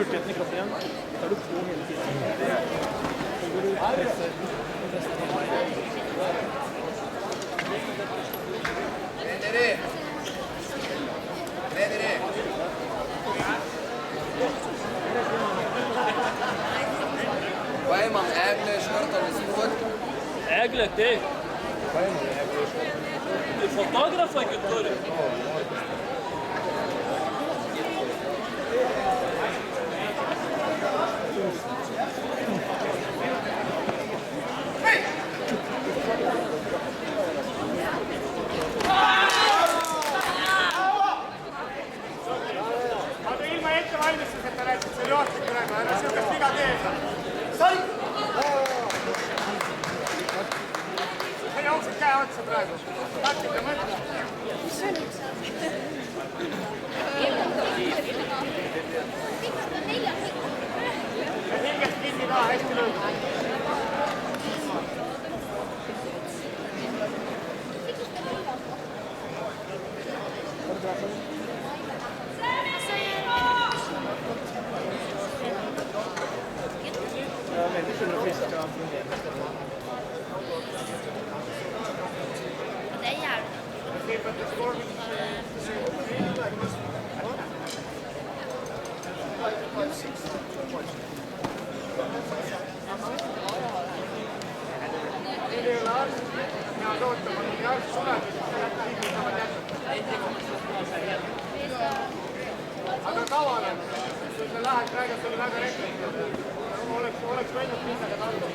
Mörkret kroppen igen. Tar du på hela tiden. Så går du ut och pressar. Vähemalt äglöskörtande sinut. Äglet, det är... Du är fotograf, Guttor. Aga ilma ettevalmistuseta rääkid seal juhatust praegu, ära sellist viga tee. Sai! Sa jooksed käe otsa praegu. Taktika mõtle. Mis see nüüd saab? Ja hingest kinni ka, hästi lõõg. Människor och fiskar och fungerar. Det är jävligt. Aga kaval on. Kui sa lähed praegu, see oli väga rekord. Oleks võinud minna ka tallu.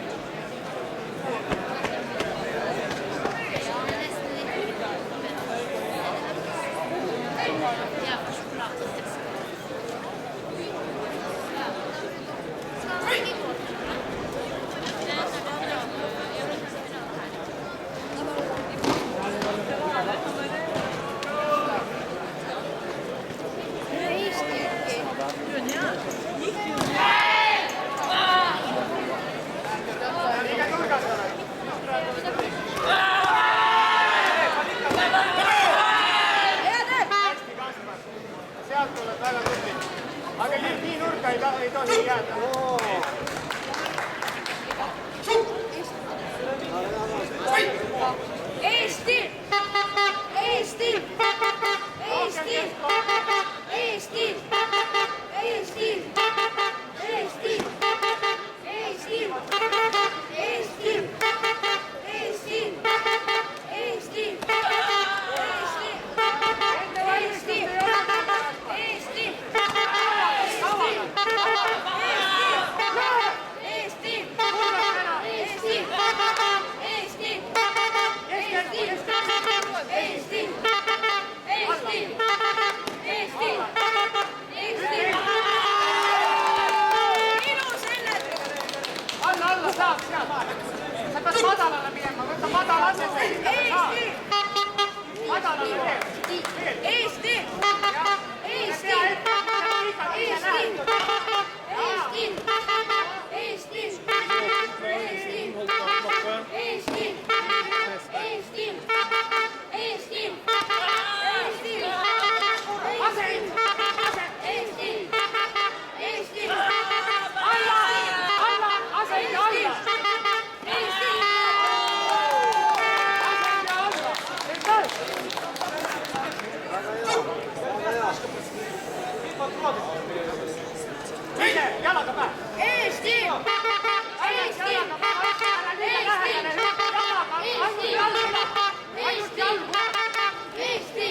Sealt tuleb väga tubli. Aga nii nurka ei tohi jääda. Eesti! Eesti! Eesti! Eesti! Eesti! Eesti! Eesti! Eesti! Eesti! Eesti! Alla saab sealt. Sa pead madalale minema, võtta madalale. Madalale veel. Eesti! Eesti! Jalaga pähe. Eesti! Eesti! Eesti!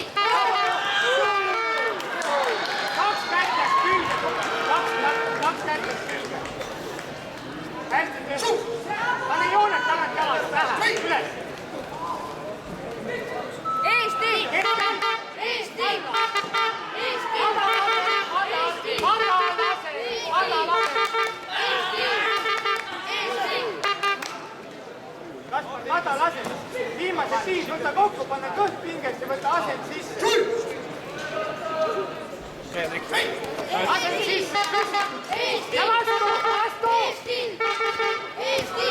Kaks kätest külge. Kaks kätest külge. Hästi tehtud. Pane joonet tagant jalast pähe. Üles. Eesti! Eesti! Kaspar, madal asend. Viimased siis võta kokku, panna kõht pingest ja võta asend sisse. Asend sisse. Ja vastu! Eesti! Eesti!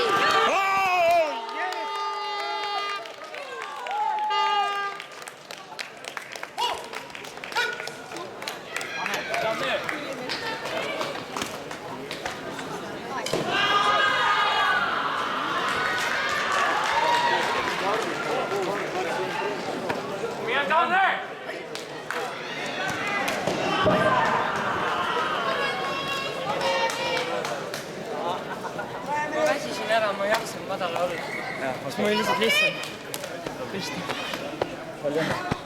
siis mul oli lihtsalt lihtsam. Palju õnne.